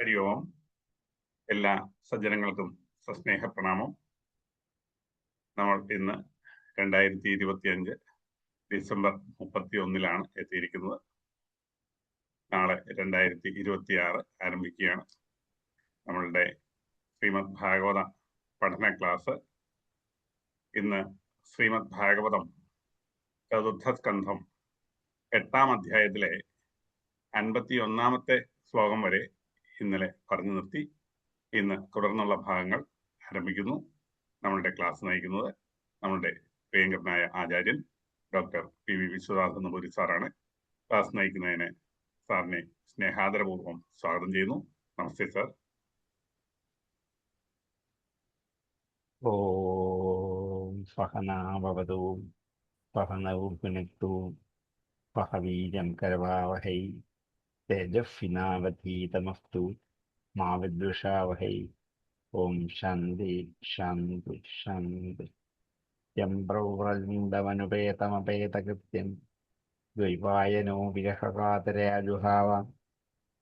ഹരി ഓം. എല്ലാ സജ്ജനങ്ങൾക്കും സസ്നേഹ പ്രണാമം. നമ്മൾ ഇന്ന് 2025 ഡിസംബർ 31 എത്തിയിരിക്കുന്നത്. നാളെ 2026 ആരംഭിക്കുകയാണ്. നമ്മളുടെ ശ്രീമദ് ഭാഗവത പഠന ക്ലാസ് ഇന്ന് ശ്രീമദ് ഭാഗവതം ചതുർത്ഥ സ്കന്ധം 8-ാം അധ്യായത്തിലെ 51-ാമത്തെ ശ്ലോകം വരെ ഇന്നലെ പറഞ്ഞു നിർത്തി. ഇന്ന് തുടർന്നുള്ള ഭാഗങ്ങൾ ആരംഭിക്കുന്നു. നമ്മളുടെ ക്ലാസ് നയിക്കുന്നത് നമ്മളുടെ പ്രിയങ്കരനായ ആചാര്യൻ ഡോക്ടർ പി.വി. വിശ്വനാഥൻ നമ്പൂതിരി സാറാണ്. ക്ലാസ് നയിക്കുന്നതിന് സാറിനെ സ്നേഹാദരപൂർവ്വം സ്വാഗതം ചെയ്യുന്നു. നമസ്തേ സാർ. ഓം സഹനാവവതു സഹനൗ പുനക്തു സഹ വീര്യം കരവാവഹൈ തേജസ്വിനാവധീതമസ്തു മാ വിദ്വിഷാവഹൈ. ഓം ശാന്തി ശാന്തി ശാന്തി. യം പ്രവ്രജന്തമനുപേതമപേതകൃത്യം ദ്വൈപായനോ വിരഹകാതരയാജുഹാവ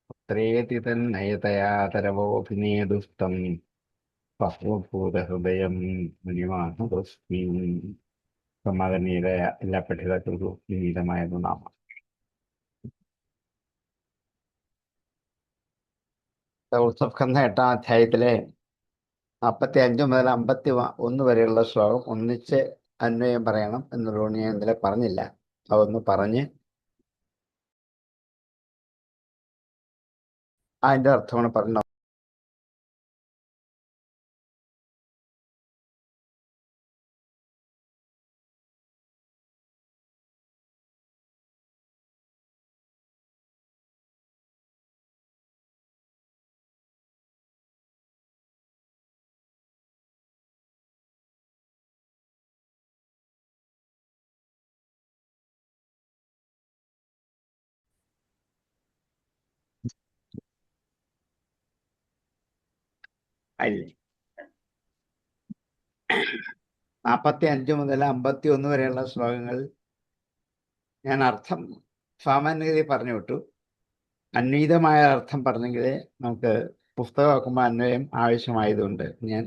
പുത്രേതി തന്നയതയാതരവോഭിനേദുസ്തം സർവഭൂതഹൃദയം മുനിമാനതോസ്മി. സമാദരണീയരായ എല്ലാ പഠിതാക്കൾക്കും വിനീതമായ നാമം. ചതുർത്ഥസ്കന്ധം 8-ാം അധ്യായത്തിലെ 45 മുതൽ 51 വരെയുള്ള ശ്ലോകം ഒന്നിച്ച് അന്വയം പറയണം എന്നുള്ളതുകൊണ്ട് ഞാൻ ഇന്നലെ പറഞ്ഞില്ല. അതൊന്ന് പറഞ്ഞ് അതിൻ്റെ അർത്ഥമാണ് പറഞ്ഞത്. അല്ലേ 45 മുതൽ 51 വരെയുള്ള ശ്ലോകങ്ങൾ ഞാൻ അർത്ഥം സാമാന്യഗതി പറഞ്ഞു വിട്ടു. അന്വീതമായ അർത്ഥം പറഞ്ഞെങ്കിൽ നമുക്ക് പുസ്തകമാക്കുമ്പോൾ അന്വയം ആവശ്യമായതുകൊണ്ട് ഞാൻ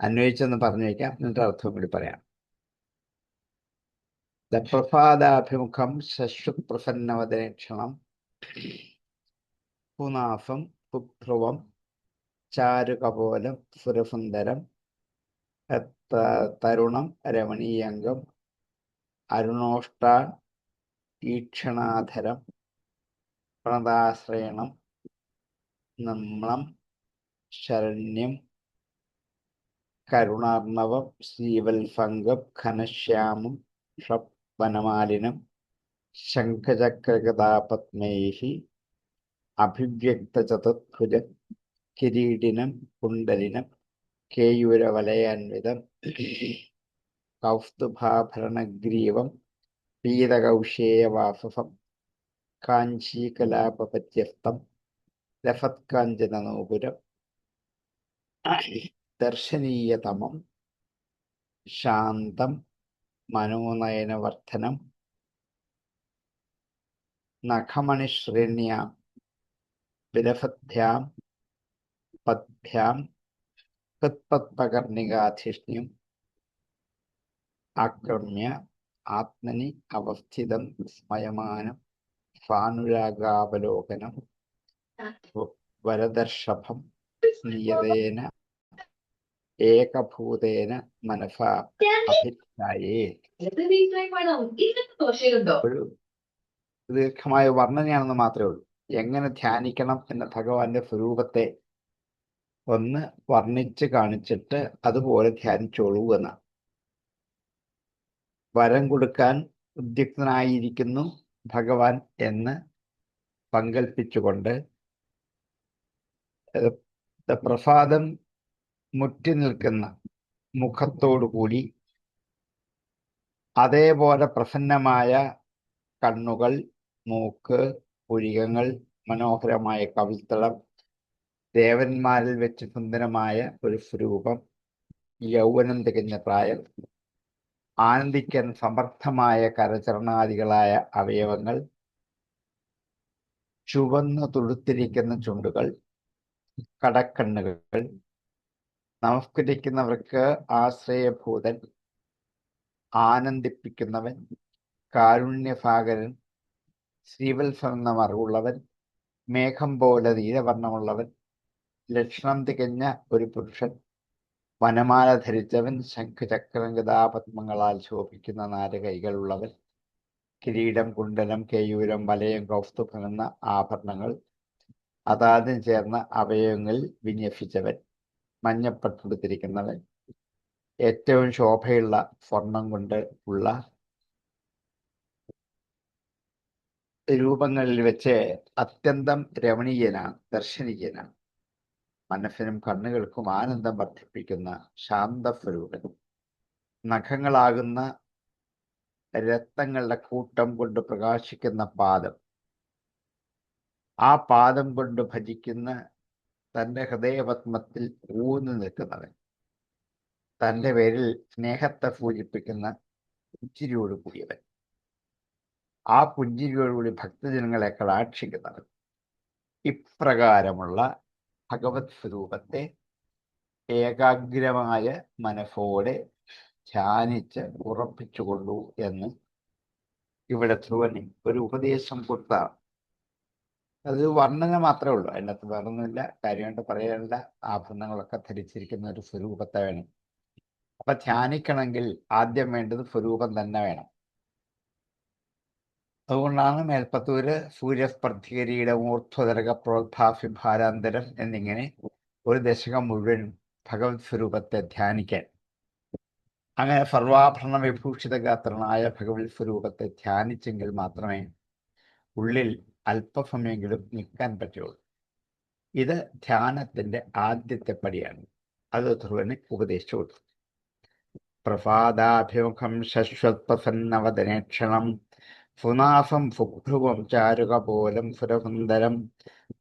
അന്വയിച്ചെന്ന് പറഞ്ഞു വയ്ക്കാം, എന്നിട്ട് അർത്ഥം കൂടി പറയാം. പ്രഭാതാഭിമുഖം ശശ്വത് പ്രസന്നവദനക്ഷണം പുനാസം പുധ്രുവം ചാരുകപോലം സുരസുന്ദരം തരുണം രമണീയംഗം അരുണോഷ്ടാ ഈക്ഷണാധരം പ്രണതാശ്രയണം നമ്നം ശരണ്യം കരുണാർണവം ശ്രീവത്സംഗം ഘനശ്യാമം വനമാലിനം ശംഖചക്രഗദാപത്മൈഃ അഭിവ്യക്തചതുർഭുജ കിരീടിനം കുണ്ടലിനം കേയൂരവലയാന്വിതം കൗസ്തുഭാഭരണഗ്രീവം പീതകൗശേയവാസസം കാഞ്ചീകലാപപത്യസ്തം രഫത്കാഞ്ചനനൂപുരം ദർശനീയതമം ശാന്തം മനോനയനവർദ്ധനം നഖമണിശ്രേണ്യാം വിലഫദ്ഭ്യാം പദ്ഭ്യാം ഹൃത്പത്മകർണികാധിഷ്ണ്യം ആക്രമ്യ ആത്മനി അവസ്ഥിതം സ്മയമാനം സ്വാനുരാഗാവലോകനം വരദർഷഭം നിയതേന ഏകഭൂതേന മനസാ അഭിധ്യായേ. ഒരു ദീർഘമായ വർണ്ണനയാണെന്ന് മാത്രമേ ഉള്ളൂ. എങ്ങനെ ധ്യാനിക്കണം എന്ന ഭഗവാന്റെ സ്വരൂപത്തെ ഒന്ന് വർണ്ണിച്ച് കാണിച്ചിട്ട് അതുപോലെ ധ്യാനിച്ചോളൂ എന്നാണ്. വരം കൊടുക്കാൻ ഉദ്യുക്തനായിരിക്കുന്നു ഭഗവാൻ എന്ന് സങ്കൽപ്പിച്ചുകൊണ്ട് പ്രസാദം മുറ്റി നിൽക്കുന്ന മുഖത്തോടുകൂടി അതേപോലെ പ്രസന്നമായ കണ്ണുകൾ, മൂക്ക്, പുരികങ്ങൾ, മനോഹരമായ കവിൾത്തളം, ദേവന്മാരിൽ വെച്ച് സുന്ദരമായ ഒരു സ്വരൂപം, യൗവനം തികഞ്ഞ പ്രായം, ആനന്ദിക്കാൻ സമർത്ഥമായ കരചരണാദികളായ അവയവങ്ങൾ, ചുവന്നു തുടുത്തിരിക്കുന്ന ചുണ്ടുകൾ, കടക്കണ്ണുകൾ, നമസ്കരിക്കുന്നവർക്ക് ആശ്രയഭൂതൻ, ആനന്ദിപ്പിക്കുന്നവൻ, കാരുണ്യഭാകരൻ, ശ്രീവത്സമെന്ന മറുള്ളവൻ, മേഘം പോലെ നീലവർണ്ണമുള്ളവൻ, ലക്ഷണം തികഞ്ഞ ഒരു പുരുഷൻ, വനമാല ധരിച്ചവൻ, ശംഖുചക്രം ഗദാപത്മങ്ങളാൽ ശോഭിക്കുന്ന 4 കൈകളുള്ളവൻ, കിരീടം, കുണ്ടലം, കേയൂരം, വലയം, കൗസ്തുഭം എന്ന ആഭരണങ്ങൾ അതാദ്യം ചേർന്ന അവയവങ്ങളിൽ വിന്യസിച്ചവൻ, മഞ്ഞപ്പട്ടുടുത്തിരിക്കുന്നവൻ, ഏറ്റവും ശോഭയുള്ള സ്വർണം കൊണ്ട് ഉള്ള രൂപങ്ങളിൽ വെച്ച് അത്യന്തം രമണീയനാണ്, ദർശനീയനാണ്. മനസ്സിനും കണ്ണുകൾക്കും ആനന്ദം വർദ്ധിപ്പിക്കുന്ന ശാന്തസ്വരൂപൻ, നഖങ്ങളാകുന്ന രത്നങ്ങളുടെ കൂട്ടം കൊണ്ട് പ്രകാശിക്കുന്ന പാദം, ആ പാദം കൊണ്ട് ഭജിക്കുന്ന തൻ്റെ ഹൃദയപത്മത്തിൽ ഊന്നു നിൽക്കുന്നവൻ, തൻ്റെ പേരിൽ സ്നേഹത്തെ സൂചിപ്പിക്കുന്ന പുഞ്ചിരിയോട് കൂടിയവൻ, ആ പുഞ്ചിരിയോടുകൂടി ഭക്തജനങ്ങളെ കടാക്ഷിക്കുന്നവൻ. ഇപ്രകാരമുള്ള ഭഗവത് സ്വരൂപത്തെ ഏകാഗ്രമായ മനസ്സോടെ ധ്യാനിച്ച് ഉറപ്പിച്ചുകൊള്ളൂ എന്ന് ഇവിടെ ധ്രുവന് ഒരു ഉപദേശം കൊടുത്താണ്. അത് വർണ്ണന മാത്രമേ ഉള്ളൂ, അതിനകത്ത് വേറൊന്നുമില്ല, കാര്യമായിട്ട് പറയാനുള്ള ആഭരണങ്ങളൊക്കെ ധരിച്ചിരിക്കുന്ന ഒരു സ്വരൂപത്തെ വേണം. അപ്പൊ ധ്യാനിക്കണമെങ്കിൽ ആദ്യം വേണ്ടത് സ്വരൂപം തന്നെ വേണം. അതുകൊണ്ടാണ് മേൽപ്പത്തൂര് സൂര്യസ്പർദ്ധികരീയുടെ മൂർധ്വതരക പ്രോദ്ഭാഫിഭാരാന്തരം എന്നിങ്ങനെ ഒരു ദശകം മുഴുവൻ ഭഗവത് സ്വരൂപത്തെ ധ്യാനിക്കാൻ. അങ്ങനെ സർവാഭരണ വിഭൂഷിത ഗാത്രനായ ഭഗവത് സ്വരൂപത്തെ ധ്യാനിച്ചെങ്കിൽ മാത്രമേ ഉള്ളിൽ അല്പസമയമെങ്കിലും നിൽക്കാൻ പറ്റുള്ളൂ. ഇത് ധ്യാനത്തിന്റെ ആദ്യത്തെ പടിയാണ്. അത് ധ്രുവന് ഉപദേശിച്ചു കൊടുത്തു. പ്രഭാതാഭിമുഖം ശശ്വത്പ്രസന്നവദനേക്ഷണം സുനാസം സുഭ്രുവം ചാരുകപോലം സുരസുന്ദരം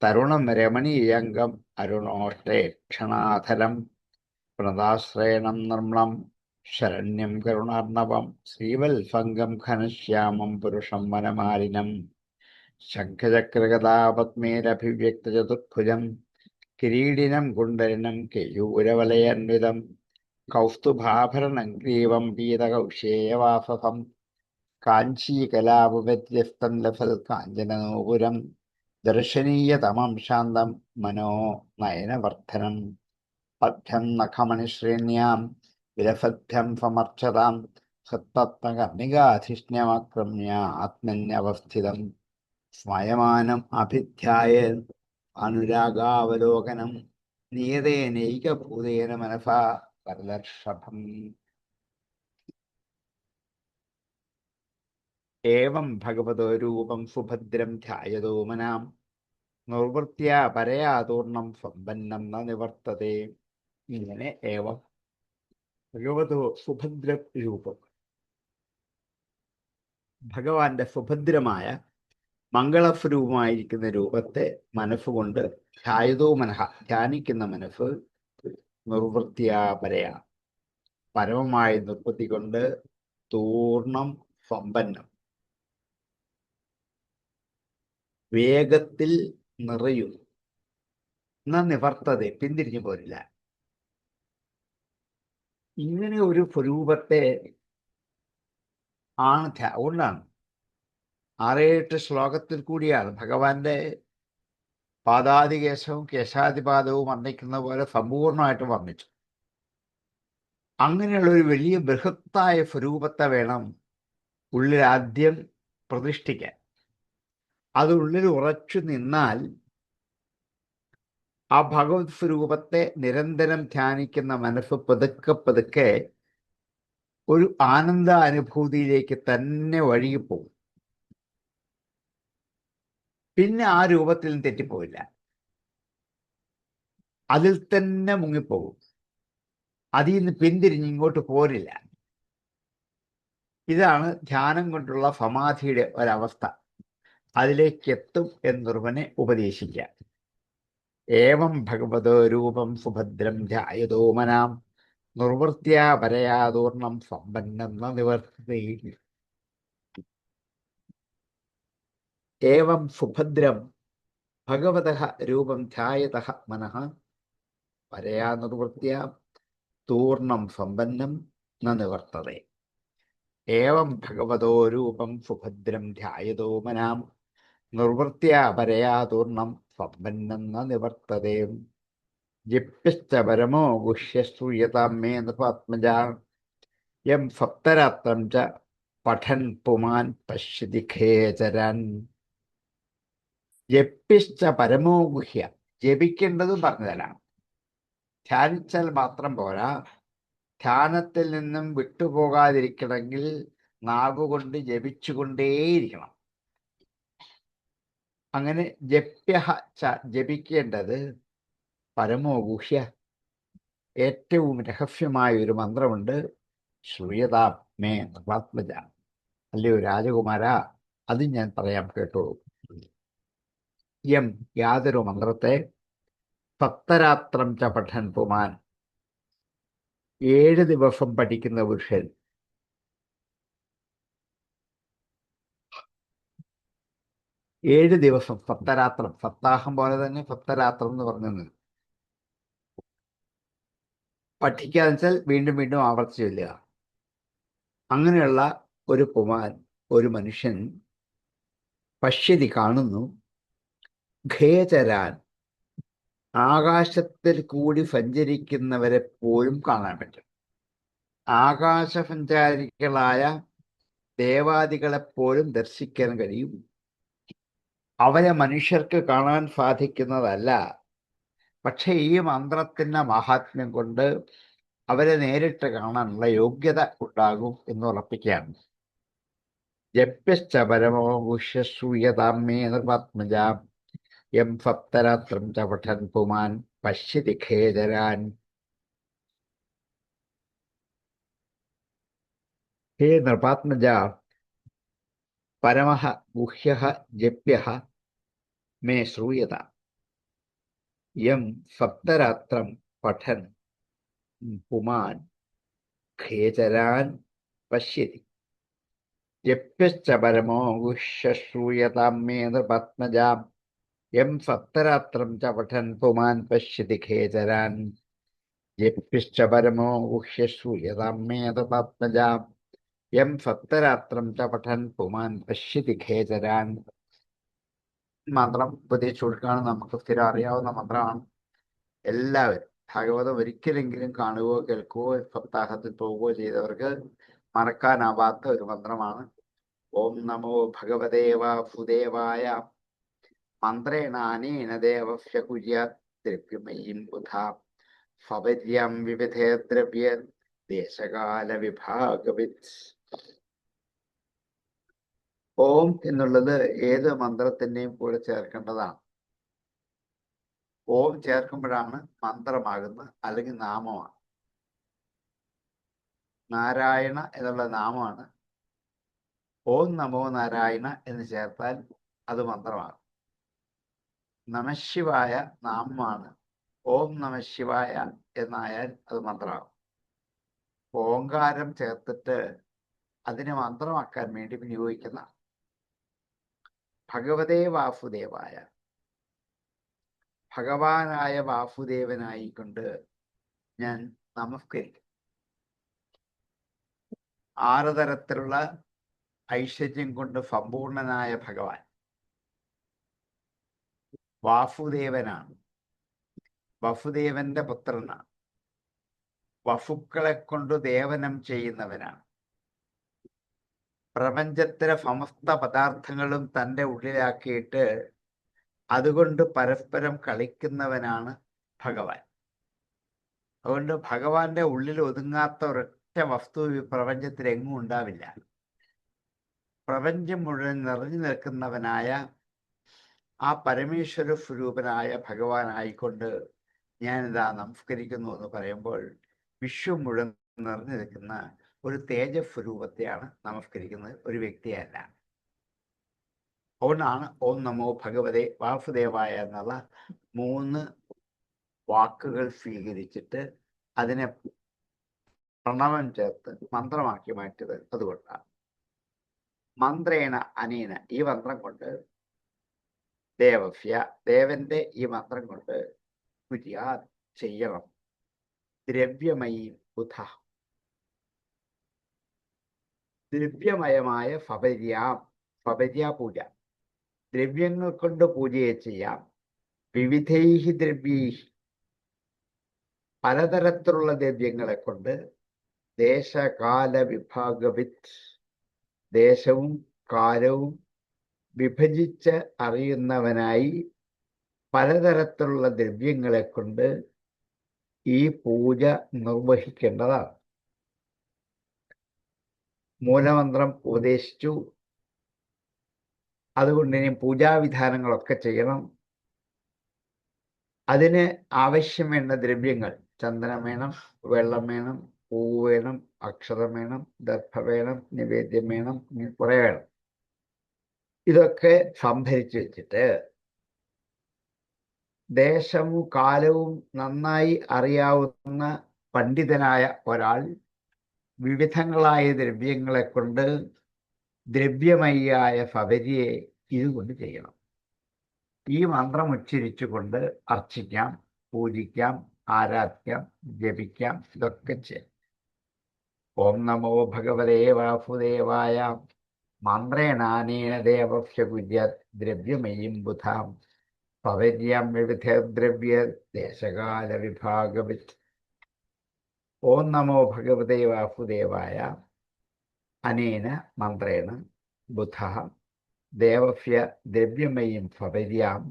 തരുണം രമണീയംഗം അരുണോഷ്ടേക്ഷണാധരം പ്രണതാശ്രയണം നിർമ്മണം ശരണ്യം കരുണാർണവം ശ്രീവത്സംഗം ഘനശ്യാമം പുരുഷം വനമാലിനം ശംഖചക്രഗദാപത്മേരഭിവ്യക്തചതുർഭുജം കിരീടിനം കുണ്ടലിനം കേയൂരവലയന്വിതം കൗസ്തുഭാഭരണം ഗ്രീവം പീതകൗശേയവാസസം കാഞ്ചീകലാപവ്യത്യസ്തം ലഫൽ കാഞ്ചനനൂപുരം ദർശനീയതമം ശാന്തം മനോ നയനവർദ്ധനം പദ്ഭ്യം നഖമണിശ്രേണ്യാം വിലസദ്ഭ്യം സമർച്ചതാം സത്തത്മകർണികാധിഷ്ണ്യമാക്രമ്യ ആത്മന്യവസ്ഥിതം സ്മയമാനം അഭിധ്യായൻ അനുരാഗാവലോകനം നിയതേനൈകഭൂതേന മനസാ പരദർഷഭം. ഏവം ഭഗവതോ രൂപം സുഭദ്രം ധ്യായതോ മനാം നിർവൃത്യാ പരയാതൂർണം സമ്പന്നം ന നിവർത്തതേ. ഇങ്ങനെ ഏവം ഭഗവതോ സുഭദ്ര രൂപം, ഭഗവാന്റെ സുഭദ്രമായ മംഗളസ്വരൂപമായിരിക്കുന്ന രൂപത്തെ മനസ്സുകൊണ്ട് ധ്യായതോ മനഃ ധ്യാനിക്കുന്ന മനസ്സ് നിർവൃത്യാ പരയാ പരമമായ നിർവൃത്തി കൊണ്ട് തൂർണം സമ്പന്നം വേഗത്തിൽ നിറയും എന്ന നിവർത്തത പിന്തിരിഞ്ഞു പോരില്ല. ഇങ്ങനെ ഒരു സ്വരൂപത്തെ ആണ് അതുകൊണ്ടാണ് 6-8 ശ്ലോകത്തിൽ കൂടിയാണ് ഭഗവാന്റെ പാദാദികേശവും കേശാദിപാദവും വർണ്ണിക്കുന്ന പോലെ സമ്പൂർണമായിട്ട് വർണ്ണിച്ചു. അങ്ങനെയുള്ള ഒരു വലിയ ബൃഹത്തായ സ്വരൂപത്തെ വേണം ഉള്ളിൽ ആദ്യം പ്രതിഷ്ഠിക്കാൻ. അത് ഉള്ളിൽ ഉറച്ചു നിന്നാൽ ആ ഭഗവത് സ്വരൂപത്തെ നിരന്തരം ധ്യാനിക്കുന്ന മനസ്സ് പതുക്കെ പതുക്കെ ഒരു ആനന്ദ അനുഭൂതിയിലേക്ക് തന്നെ വഴുകിപ്പോകും. പിന്നെ ആ രൂപത്തിൽ തെറ്റിപ്പോയില്ല, അതിൽ തന്നെ മുങ്ങിപ്പോകും. അതിൽ നിന്ന് പിന്തിരിഞ്ഞ് ഇങ്ങോട്ട് പോരില്ല. ഇതാണ് ധ്യാനം കൊണ്ടുള്ള സമാധിയുടെ ഒരവസ്ഥ. അതിലേക്ക് എത്തും എന്നൊരുവനെ ഉപദേശിക്കാം. ഏവം ഭഗവതോ രൂപം സുഭദ്രം ധ്യായതോ മനാം നിർവൃത്യാ പരയാതൂർണം സമ്പന്നം ന നിവർത്തതേ. ഏവം സുഭദ്രം ഭഗവതഃ രൂപം ധ്യായതഃ മനഃ പരയാ നിർവൃത്യാ തൂർണം സമ്പന്നം ന നിവർത്തതേ. ഏവം ഭഗവതോ രൂപം സുഭദ്രം ധ്യായതോ മനാം നിർവൃത്യാ പരയാ തൂർണം സമ്പന്നം ന നിവർത്തതേ. ജിപ്യശ്ച പരമോ ഗുഹ്യ ശ്രൂയതാം മേ നൃപാത്മജാ യം സപ്തരാത്രം ച പഠൻ പുമാൻ പശ്യതി ഖേചരൻ. ജപ്യശ്ച പരമോ ഗുഹ്യ, ജപിക്കേണ്ടതും പറഞ്ഞുതരാം. ധ്യാനിച്ചാൽ മാത്രം പോരാ, ധ്യാനത്തിൽ നിന്നും വിട്ടുപോകാതിരിക്കണമെങ്കിൽ നാവുകൊണ്ട് ജപിച്ചുകൊണ്ടേയിരിക്കണം. അങ്ങനെ ജപ്യ ജപിക്കേണ്ടത് പരമോ ഗുഹ്യ, ഏറ്റവും രഹസ്യമായ ഒരു മന്ത്രമുണ്ട്. ശ്രൂയതാ മേ നൃപാത്മജ, അല്ലയോ രാജകുമാര, അത് ഞാൻ പറയാം, കേട്ടോളൂ. യം, യാതൊരു മന്ത്രത്തെ, സപ്തരാത്രം ച പഠൻ പുമാൻ, 7 ദിവസം പഠിക്കുന്ന പുരുഷൻ, 7 ദിവസം, സപ്തരാത്രം, സപ്താഹം പോലെ തന്നെ സപ്തരാത്രം എന്ന് പറഞ്ഞത് പഠിക്കാന്ന് വെച്ചാൽ വീണ്ടും വീണ്ടും ആവർത്തിച്ച് ചൊല്ലുക. അങ്ങനെയുള്ള ഒരു പുമാൻ, ഒരു മനുഷ്യൻ, പശ്യതി കാണുന്നു, ഖേചരാൻ, ആകാശത്തിൽ കൂടി സഞ്ചരിക്കുന്നവരെ പോലും കാണാൻ പറ്റും. ആകാശസഞ്ചാരികളായ ദേവാദികളെപ്പോലും ദർശിക്കാൻ കഴിയും. അവരെ മനുഷ്യർക്ക് കാണാൻ സാധിക്കുന്നതല്ല. പക്ഷെ ഈ മന്ത്രത്തിന്റെ മഹാത്മ്യം കൊണ്ട് അവരെ നേരിട്ട് കാണാനുള്ള യോഗ്യത ഉണ്ടാകും എന്ന് ഉറപ്പിക്കുകയാണ്. ജപ്യശ്ച പരമോ ഗുഹ്യശ്രൂയതാമേ നൃപാത്മജ യം സപ്തരാത്രം ച പഠൻ പുമാൻ പശ്യതി ഖേചരാൻ. ഹേ നൃപാത്മജ, പരമഃ ഗുഹ്യഃ ജപ്യഃ മേ ശ്രൂയത യം സപ്തരാത്രം പഠൻ പുമാൻ ഖേചരാൻ പശ്യതി. ജപ്യശ്ച പരമോ ഗുഹ്യശ്രൂയതാം മേ നൃപാത്മജ യം സപ്തരാത്രം ച പഠൻ പുമാൻ പശ്യതി ഖേചരാൻ. ജപ്യശ്ച പരമോ ഗുഹ്യശ്രൂയതാം മേ നൃപാത്മജ യം സപ്തരാത്രം ച പഠൻ പുമാൻ പശ്യതി ഖേചരാൻ. മന്ത്രം ഉപദേശിച്ചു കൊടുക്കുകയാണ്. നമുക്ക് സ്ഥിരം അറിയാവുന്ന മന്ത്രമാണ്. എല്ലാവരും ഭാഗവതം ഒരിക്കലെങ്കിലും കാണുകയോ കേൾക്കുകയോ സപ്താഹത്തിൽ പോവുകയോ ചെയ്തവർക്ക് മറക്കാനാവാത്ത ഒരു മന്ത്രമാണ്. ഓം നമോ ഭഗവതേ വാസുദേവായ മന്ത്രേണ അനേന ദേവസ്യ കുര്യാത് ദ്രവ്യമയീം ബുധാ സപര്യം വിവിധേ ദ്രവ്യ ദേശകാല വിഭാഗവിത്. ഓം എന്നുള്ളത് ഏത് മന്ത്രത്തിന്റെയും കൂടെ ചേർക്കേണ്ടതാണ്. ഓം ചേർക്കുമ്പോഴാണ് മന്ത്രമാകുന്നത്, അല്ലെങ്കിൽ നാമമാണ്. നാരായണ എന്നുള്ള നാമമാണ്. ഓം നമോ നാരായണ എന്ന് ചേർത്താൽ അത് മന്ത്രമാകും. നമശിവായ നാമമാണ്. ഓം നമശിവായ എന്നായാൽ അത് മന്ത്രമാകും. ഓങ്കാരം ചേർത്തിട്ട് അതിനെ മന്ത്രമാക്കാൻ വേണ്ടി വിനിയോഗിക്കുന്ന ഭഗവതേ വാസുദേവായ, ഭഗവാനായ വാസുദേവനായിക്കൊണ്ട് ഞാൻ നമസ്കരിക്കും. 6 തരത്തിലുള്ള ഐശ്വര്യം കൊണ്ട് സമ്പൂർണനായ ഭഗവാൻ വാസുദേവനാണ്. വസുദേവന്റെ പുത്രനാണ്. വസുക്കളെ കൊണ്ട് ദേവനം ചെയ്യുന്നവനാണ്. പ്രപഞ്ചത്തിലെ സമസ്ത പദാർത്ഥങ്ങളും തൻ്റെ ഉള്ളിലാക്കിയിട്ട് അതുകൊണ്ട് പരസ്പരം കളിക്കുന്നവനാണ് ഭഗവാൻ. അതുകൊണ്ട് ഭഗവാന്റെ ഉള്ളിൽ ഒതുങ്ങാത്ത ഒരൊറ്റ വസ്തു ഈ പ്രപഞ്ചത്തിൽ എങ്ങും ഉണ്ടാവില്ല. പ്രപഞ്ചം മുഴുവൻ നിറഞ്ഞു നിൽക്കുന്നവനായ ആ പരമേശ്വര സ്വരൂപനായ ഭഗവാനായിക്കൊണ്ട് ഞാനിതാ നമസ്കരിക്കുന്നു എന്ന് പറയുമ്പോൾ വിശ്വം മുഴുവൻ നിറഞ്ഞു നിൽക്കുന്ന ഒരു തേജസ്വരൂപത്തെയാണ് നമസ്കരിക്കുന്നത്, ഒരു വ്യക്തിയല്ല. അതുകൊണ്ടാണ് ഓം നമോ ഭഗവതേ വാസുദേവായ എന്നുള്ള 3 വാക്കുകൾ സ്വീകരിച്ചിട്ട് അതിനെ പ്രണവം ചേർത്ത് മന്ത്രമാക്കി മാറ്റിയത്. അതുകൊണ്ടാണ് മന്ത്രേണ അനേന, ഈ മന്ത്രം കൊണ്ട് ദേവസ്യ, ദേവന്റെ ഈ മന്ത്രം കൊണ്ട് കുര്യാത് ചെയ്യണം. ദ്രവ്യമയി ബുധ, ദ്രവ്യമയമായ ഫബര്യ പൂജ, ദ്രവ്യങ്ങൾ കൊണ്ട് പൂജയെ ചെയ്യാം. വിവിധൈഹി ദ്രവ്യൈഹി, പലതരത്തിലുള്ള ദ്രവ്യങ്ങളെ കൊണ്ട്, ദേശകാല വിഭാഗവിത്ത്, ദേശവും കാലവും വിഭജിച്ച് അറിയുന്നവനായി പലതരത്തിലുള്ള ദ്രവ്യങ്ങളെ കൊണ്ട് ഈ പൂജ നിർവഹിക്കേണ്ടതാണ്. മൂലമന്ത്രം ഉപദേശിച്ചു, അതുകൊണ്ട് ഇനി പൂജാവിധാനങ്ങളൊക്കെ ചെയ്യണം. അതിന് ആവശ്യം വേണ്ട ദ്രവ്യങ്ങൾ: ചന്ദനം വേണം, വെള്ളം വേണം, പൂവ് വേണം, അക്ഷതം വേണം, ദർഭ വേണം, നിവേദ്യം വേണം, ഇങ്ങനെ കുറെ വേണം. ഇതൊക്കെ സംഭരിച്ചു വെച്ചിട്ട് ദേശവും കാലവും നന്നായി അറിയാവുന്ന പണ്ഡിതനായ ഒരാൾ വിവിധങ്ങളായ ദ്രവ്യങ്ങളെ കൊണ്ട് ദ്രവ്യമയ്യായ ഫബരിയെ ഇതുകൊണ്ട് ചെയ്യണം. ഈ മന്ത്രം ഉച്ചരിച്ചുകൊണ്ട് അർച്ചിക്കാം, പൂജിക്കാം, ആരാധിക്കാം, ജപിക്കാം, ഇതൊക്കെ ചെയ്യാം. ഓം നമോ ഭഗവതേ വാസുദേവായ. മന്ത്രേണാനേന ദേവസ്യ കുര്യാത് ദ്രവ്യമയീം ബുധാം പവര്യാം വിവിധദ്രവ്യ ദേശകാല വിഭാഗവിത്. ഓം നമോ ഭഗവതേ വാസുദേവായ. അനേന മന്ത്രേണ ബുധഃ ദേവസ്യ ദ്രവ്യമയീം ഫബര്യാം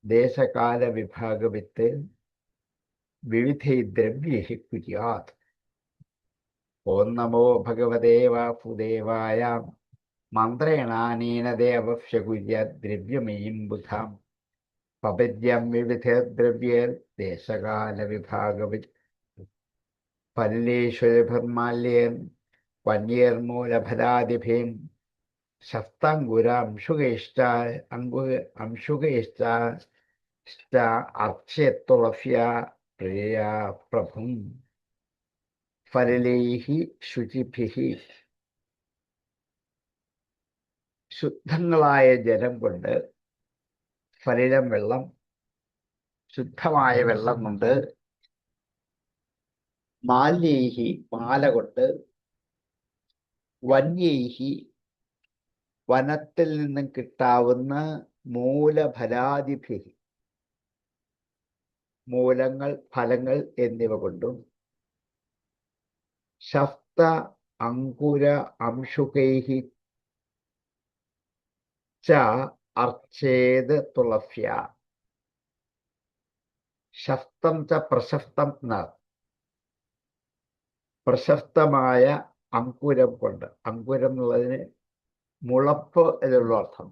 ദേശകാല വിഭാഗവിത്ത് വിവിധൈ ദ്രവ്യൈഃ കുര്യാത്. ഓം നമോ ഭഗവതേ വാസുദേവായ. മന്ത്രേണാനേന ദേവസ്യ കുര്യാത് ദ്രവ്യമയീം ബുധാം പവര്യാം വിവിധദ്രവ്യ ദേശകാല വിഭാഗവിത്. ഫലേഷ്വരഭിർമാല്യേർ വന്യേർമൂലഫലാദിഭിം ശസ്താംഗുരാംശുകൈശ്ച അർച്ചയത്തുളസ്യാ പ്രിയാ പ്രഭും. ഫലൈഃ ശുചിഭിഃ, ശുദ്ധങ്ങളായ ജലം കൊണ്ട്, ഫലിലം വെള്ളം, ശുദ്ധമായ വെള്ളം കൊണ്ട്, മാല്യൈഹി മാല കൊണ്ട്, വന്യൈഹി വനത്തിൽ നിന്നും കിട്ടാവുന്ന മൂലഫലാദിഭി മൂലങ്ങൾ, ഫലങ്ങൾ എന്നിവ കൊണ്ടും, ശസ്ത അങ്കുര അംശുകൈഹി ച അർച്ചേത് തുളസ്യ. ശസ്തം ച പ്രശസ്തം ന, പ്രശസ്തമായ അങ്കുരം കൊണ്ട്, അങ്കുരം എന്നുള്ളതിന് മുളപ്പ് എന്നുള്ള അർത്ഥം.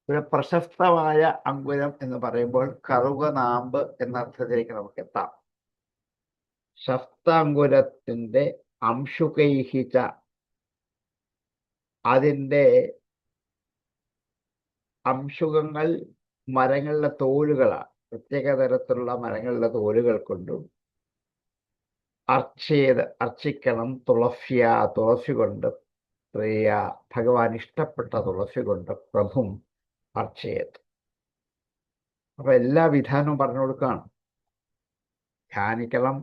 ഇവിടെ പ്രശസ്തമായ അങ്കുരം എന്ന് പറയുമ്പോൾ കറുകനാമ്പ് എന്ന അർത്ഥത്തിലേക്ക് നമുക്ക് എത്താം. ശസ്താങ്കുരത്തിന്റെ അംശുകൈഹിച്ച, അതിൻ്റെ അംശുകങ്ങൾ മരങ്ങളുടെ തോലുകളാണ്, പ്രത്യേക തരത്തിലുള്ള മരങ്ങളുടെ തോലുകൾ കൊണ്ടും, അർച്ചിക്കണം, തുളസി കൊണ്ട്, പ്രിയ ഭഗവാൻ ഇഷ്ടപ്പെട്ട തുളസി കൊണ്ട് പ്രഭും അർച്ചയത്. അപ്പൊ എല്ലാ വിധാനവും പറഞ്ഞു കൊടുക്കുകയാണ്. ധ്യാനിക്കണം,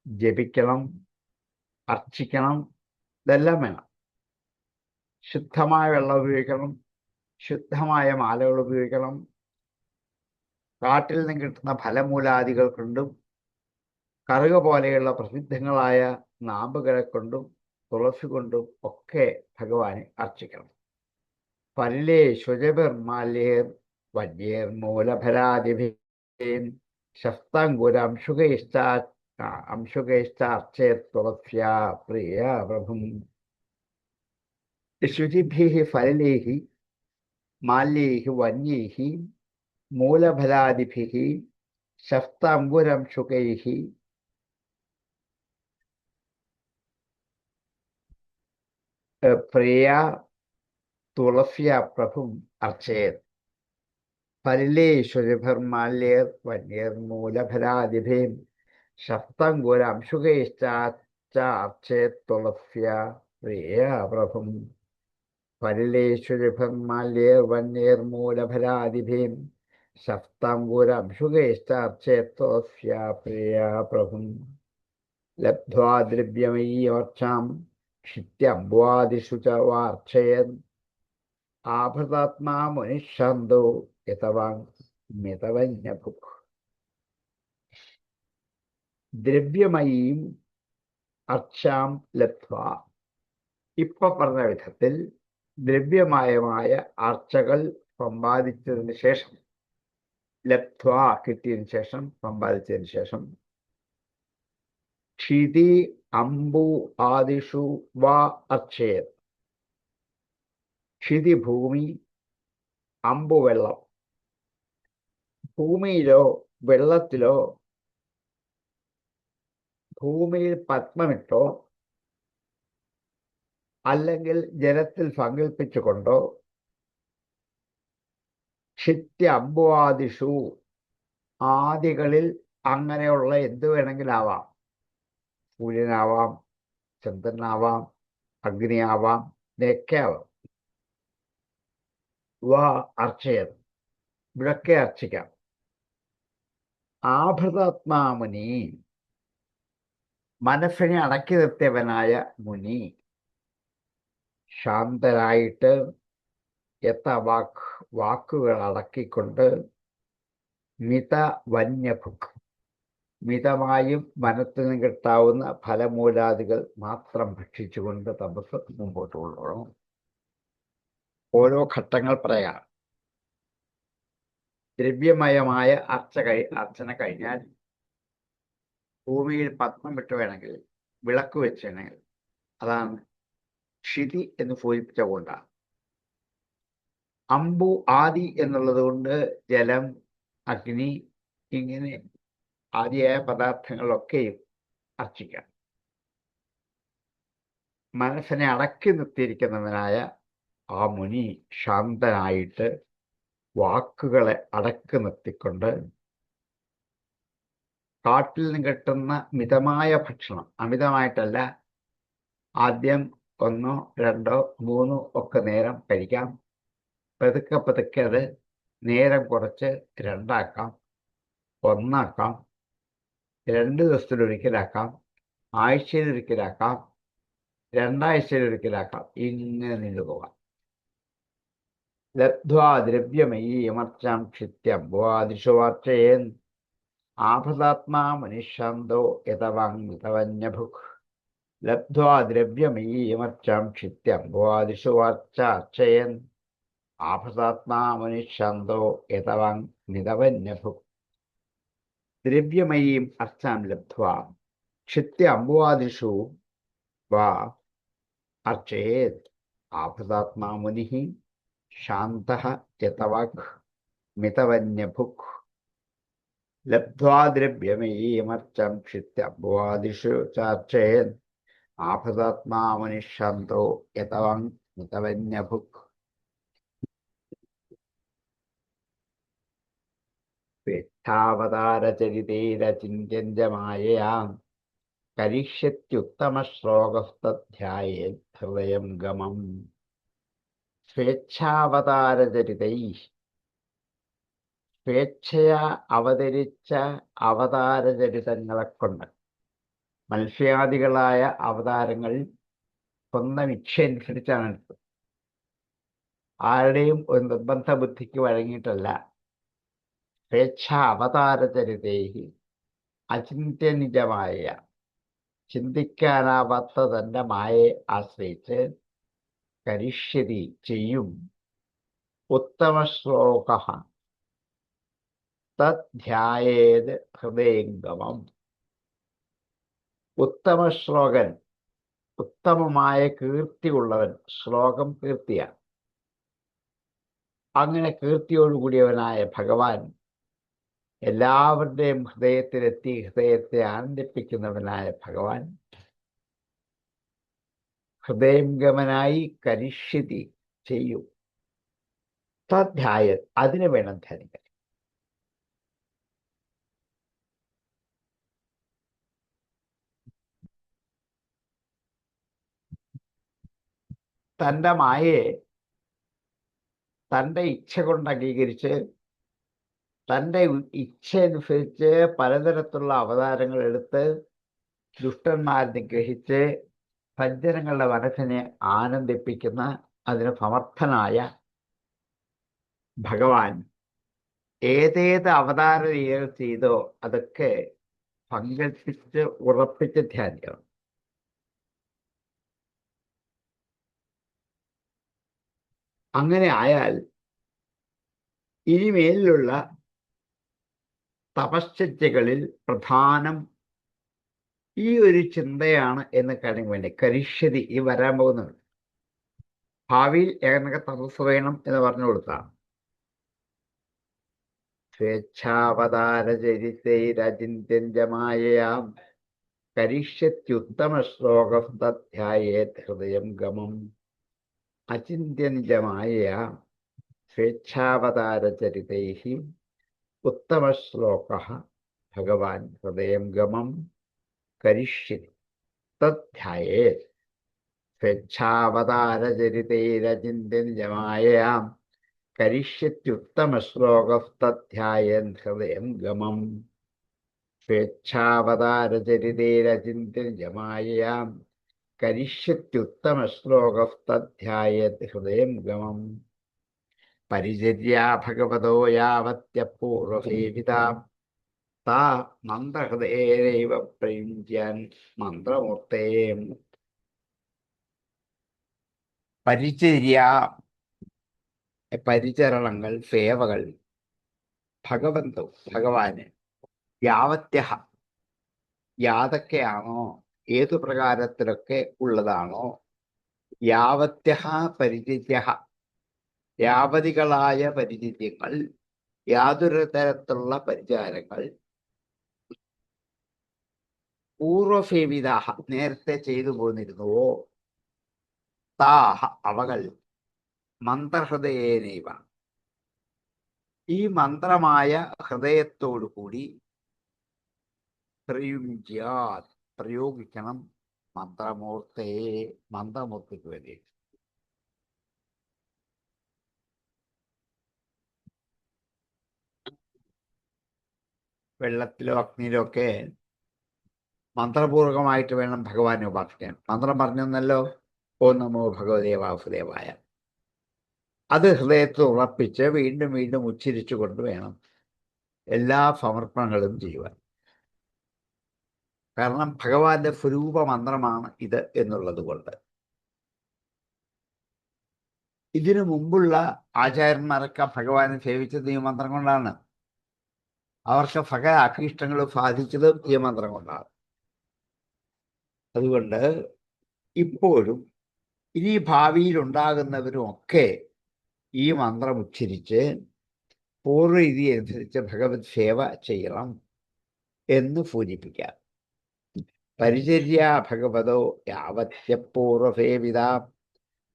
ജപിക്കണം, അർച്ചിക്കണം, ഇതെല്ലാം വേണം. ശുദ്ധമായ വെള്ളം ഉപയോഗിക്കണം, ശുദ്ധമായ മാലകൾ ഉപയോഗിക്കണം. കാട്ടിൽ നിന്ന് കിട്ടുന്ന ഫലമൂലാദികൾ കൊണ്ടും, കറുക പോലെയുള്ള പ്രസിദ്ധങ്ങളായ നാമ്പുകളെ കൊണ്ടും, തുളസി കൊണ്ടും ഒക്കെ ഭഗവാനെ അർച്ചിക്കണം. പല്ലേ ശുചിർമാല്യേർ വന്യേർ മൂലഫലാദിഭീം ശസ്താങ്കുരംശുകൈശ്ചാർച്ചേ തുളസ്യാ പ്രിയ പ്രഭും. ശുചിഭിഃ ഫലൈഃ മാല്യൈഃ വന്യൈഃ മൂലഫലാദിഭിഃ ശസ്താങ്കുരംശുകൈഃ പ്രിയ തുളസ്യാ പ്രഭും അർച്ചയത്. ഫലേഷ്വരഭിർമാല്യേർ വന്യേർ മൂലഫലാദിഭീം ശസ്താങ്കുരംശുകൈശ്ചാർച്ചേ തുളസ്യാ പ്രിയ പ്രഭും. പരിലേശ്വരിഭന്മാല്യേർവന്യേർമൂലഫലാദിഭീം സപ്താംഗുരംശുകേശ്ചാർച്ചേത്തോസ്യാ പ്രിയാ പ്രഭും ലബ്ധ്വാ ദ്രവ്യമയീയമർച്ചാം ക്ഷിത്യംബുവാദിഷു ച വാർച്ചയൻ ആഭൃതാത്മാ മുനിഃശാന്തോ യതവാങ്മിതവന്യഭുക്. ദ്രവ്യമയീം അർച്ചാം ലബ്ധ്വാ, ഇപ്പൊ പറഞ്ഞ വിധത്തിൽ ദ്രവ്യമയമായ അർച്ചകൾ സമ്പാദിച്ചതിന് ശേഷം, ലബ്ധ്വാ കിട്ടിയതിന് ശേഷം, സമ്പാദിച്ചതിന് ശേഷം, ക്ഷിതി അംബു ആദിഷു വാ അർച്ചയത്. ക്ഷിതി ഭൂമി, അമ്പു വെള്ളം. ഭൂമിയിലോ വെള്ളത്തിലോ ഭൂമിയിൽ പത്മമിട്ടോ അല്ലെങ്കിൽ ജലത്തിൽ സങ്കല്പിച്ചുകൊണ്ടോ ക്ഷിത്യ അമ്പുവാദിഷു, ആദികളിൽ അങ്ങനെയുള്ള എന്ത് വേണമെങ്കിലാവാം. സൂര്യനാവാം, ചന്ദ്രനാവാം, അഗ്നിയാവാം, ഇതൊക്കെ ആവാം. വാ അർച്ചയത്, ഇവിടൊക്കെ അർച്ചിക്കാം. ആഭൃതാത്മാമുനി, മനസ്സിനെ അടക്കി നിർത്തിയവനായ മുനി, ശാന്തരായിട്ട് വാക്കുകൾ അടക്കിക്കൊണ്ട്, മിത വന്യഭുക്, മിതമായും മനത്തിന് കിട്ടാവുന്ന ഫലമൂലാദികൾ മാത്രം ഭക്ഷിച്ചുകൊണ്ട് തപസ് മുമ്പോട്ട് കൊണ്ടുപോകണം. ഓരോ ഘട്ടങ്ങൾ പറയാം. ദ്രവ്യമയമായ അർച്ചന കഴിഞ്ഞാൽ ഭൂമിയിൽ പത്മം വിട്ട് വേണമെങ്കിൽ, വിളക്ക് വെച്ച് വേണമെങ്കിൽ, അതാണ് ക്ഷിതി എന്ന് സൂചിപ്പിച്ച കൊണ്ടാണ്. അമ്പു ആദി എന്നുള്ളത് കൊണ്ട് ജലം, അഗ്നി, ഇങ്ങനെ ആദിയായ പദാർത്ഥങ്ങളൊക്കെയും അർച്ചിക്കാം. മനസ്സിനെ അടക്കി നിർത്തിയിരിക്കുന്നവനായ ആ മുനി ശാന്തനായിട്ട് വാക്കുകളെ അടക്കി നിർത്തിക്കൊണ്ട് കാട്ടിൽ നിന്ന് കിട്ടുന്ന മിതമായ ഭക്ഷണം, അമിതമായിട്ടല്ല, ആദ്യം 1, 2, 3 ഒക്കെ നേരം കഴിക്കാം. പതുക്കെ പതുക്കെ അത് നേരം കുറച്ച് 2 ആക്കാം, 1 ആക്കാം, 2 ദിവസത്തിലൊരിക്കലാക്കാം, ആഴ്ചയിലൊരിക്കലാക്കാം, 2 ആഴ്ചയിലൊരിക്കലാക്കാം, ഇങ്ങനെ നീണ്ടുപോകാം. ലബ്ധ്വാ ദ്രവ്യമയീ യമർച്ചാം ക്ഷിത്യംബുവാദിഷു വാർച്ചയേൻ ആഭൃതാത്മാ മുനിഃശാന്തോ യതവാങ്മിതവന്യഭുക്. ലബ്ധ്വാ ദ്രവ്യമയീ യമർച്ചാം ക്ഷിത്യംബുവാദിഷു വാർച്ചാർച്ചയൻ ആഭൃതാത്മാ മുനിഃശാന്തോ യതവാങ്മിതവന്യഭുക്. ദ്രവ്യമയീം അർച്ചാം ലബ്ധ്വാ ക്ഷിത്യ അംബുവാദിഷു വാ അർച്ചയേത് ആഭൃതാത്മാ മുനിഃ ശാന്തഃ യതവാക് മിതവന്യഭുക്. ലബ്ധ്വാ ദ്രവ്യമയീമർച്ചം ക്ഷിത്യ അംബുവാദിഷു ചാർച്ചയൻ ആഭൃതാത്മാ മുനിഃശാന്തോ യതവാങ് മിതവന്യഭുക്. സ്വേച്ഛാവതാരചരിതൈരചിന്യമായയാം കരിഷ്യത്യുത്തമശ്ലോകസ്തധ്യായേത് ഹൃദയം ഗമം. സ്വേച്ഛാവതാരചരിതൈ, സ്വേച്ഛയാ അവതരിച്ച അവതാരചരിതങ്ങളെ കൊണ്ട്, മത്സ്യാദികളായ അവതാരങ്ങൾ സ്വന്തം ഇച്ഛയനുസരിച്ചാണ് എടുത്തത്. ആരുടെയും ഒരു നിർബന്ധ ബുദ്ധിക്ക് വഴങ്ങിയിട്ടല്ല. സ്വേച്ഛ അവതാരചരിതൈ, അചിന്ത്യനിജമായ, ചിന്തിക്കാനാവാത്ത തൻ്റെ മായയെ ആശ്രയിച്ച് കരിഷ്യതി ചെയ്യും, ഉത്തമശ്ലോക തധ്യായേത് ഹൃദയംഗമം. ഉത്തമശ്ലോകൻ, ഉത്തമമായ കീർത്തിയുള്ളവൻ. ശ്ലോകം കീർത്തിയാണ്. അങ്ങനെ കീർത്തിയോടുകൂടിയവനായ ഭഗവാൻ എല്ലാവരുടെയും ഹൃദയത്തിലെത്തി ഹൃദയത്തെ ആനന്ദിപ്പിക്കുന്നവനായ ഭഗവാൻ ഹൃദയംഗമനായി കരിഷ്യതി ചെയ്യും. തധ്യായ, അതിനെ വേണം ധ്യാനിക്കാൻ. തൻ്റെ മായയെ തൻ്റെ ഇച്ഛ കൊണ്ട് അംഗീകരിച്ച് തൻ്റെ ഇച്ഛ അനുസരിച്ച് പലതരത്തിലുള്ള അവതാരങ്ങൾ എടുത്ത് ദുഷ്ടന്മാരെ നിഗ്രഹിച്ച് സജ്ജനങ്ങളുടെ മനസ്സിനെ ആനന്ദിപ്പിക്കുന്ന അതിന് സമർത്ഥനായ ഭഗവാൻ ഏതേത് അവതാര രീതികൾ ചെയ്തോ അതൊക്കെ സങ്കല്പിച്ച് ഉറപ്പിച്ച് ധ്യാനിക്കണം. അങ്ങനെ ആയാൽ ഇനിമേലുള്ള തപശ്ചര്യകളിൽ പ്രധാനം ഈ ഒരു ചിന്തയാണ് എന്ന് കാര്യം വേണ്ടി കരിഷ്യതി ഈ വരാൻ പോകുന്നത് ഭാവിയിൽ ഏതൊക്കെ തപസ് വേണം എന്ന് പറഞ്ഞു കൊടുത്താണ്. സ്വേച്ഛാവതാരചരിതൈരചിന്യമായയാം കരിഷ്യത്യുത്തമ ശ്ലോകം തധ്യായേത് ഹൃദയം ഗമം. അചിന്യനിജമായ സ്വേച്ഛാവതാരചരിതൈ ഉത്തമശ്ലോകഃ ഭഗവാൻ ഹൃദയം ഗമം കരിഷ്യതി തധ്യായേത്. സ്വേച്ഛാവതാരചരിതൈരചിന്യനിജമായയാം കരിഷ്യത്യുത്തമശ്ലോകഃ തധ്യായേൻ ഹൃദയം ഗമം. സ്വേച്ഛാവതാരചരിതൈരചിന്യനിജമായയാം കരിഷ്യത്യുത്തമശ്ലോകഃ തധ്യായേത് ഹൃദയം ഗമം. പരിചര്യാ ഭഗവതോ യാവത്യപൂർവസേവിതാം താ മന്ദഹൃദയേനൈവ പ്രയുഞ്ജ്യാൻ മന്ത്രമൂർത്തേ. പരിചര്യ പരിചരണങ്ങൾ സേവകൾ ഭഗവന്തോ ഭഗവാന് യാവത്യഹ യാതൊക്കെയാണോ ഏതു പ്രകാരത്തിലൊക്കെ ഉള്ളതാണോ യാവത്യഹ പരിചര്യ യാവതികളായ പരിചര്യങ്ങൾ യാതൊരു തരത്തിലുള്ള പരിചാരങ്ങൾ പൂർവസേവിതാഹ നേരത്തെ ചെയ്തു പോന്നിരുന്നുവോ താഹ അവകൾ മന്ത്രഹൃദയേനൈവ ഈ മന്ത്രമായ ഹൃദയത്തോടു കൂടി പ്രയോഗിക്കണം മന്ത്രമൂർത്തയെ മന്ത്രമൂർത്തിക്ക് വേണ്ടി. വെള്ളത്തിലോ അഗ്നിയിലോ ഒക്കെ മന്ത്രപൂർവകമായിട്ട് വേണം ഭഗവാനെ ഉപാസിക്കാൻ. മന്ത്രം പറഞ്ഞെന്നല്ലോ, ഓം നമോ ഭഗവതേ വാസുദേവായ. അത് ഹൃദയത്തിൽ ഉറപ്പിച്ച് വീണ്ടും വീണ്ടും ഉച്ചരിച്ചു കൊണ്ട് വേണം എല്ലാ സമർപ്പണങ്ങളും ചെയ്യുവാൻ. കാരണം ഭഗവാന്റെ സ്വരൂപ മന്ത്രമാണ് ഇത് എന്നുള്ളത് കൊണ്ട്. ഇതിനു മുമ്പുള്ള ആചാര്യന്മാരൊക്കെ ഭഗവാനെ സേവിച്ചത് ഈ മന്ത്രം കൊണ്ടാണ്. അവർക്ക് സകല അഭീഷ്ടങ്ങളും സാധിച്ചതും ഈ മന്ത്രം കൊണ്ടാണ്. അതുകൊണ്ട് ഇപ്പോഴും ഇനി ഭാവിയിൽ ഉണ്ടാകുന്നവരും ഒക്കെ ഈ മന്ത്രം ഉച്ചരിച്ച് പൂർവ്വരീതി അനുസരിച്ച് ഭഗവത് സേവ ചെയ്യണം എന്ന് സൂചിപ്പിക്കാം. പരിചര്യ ഭഗവതോ യാവത്യപൂർവസേവിത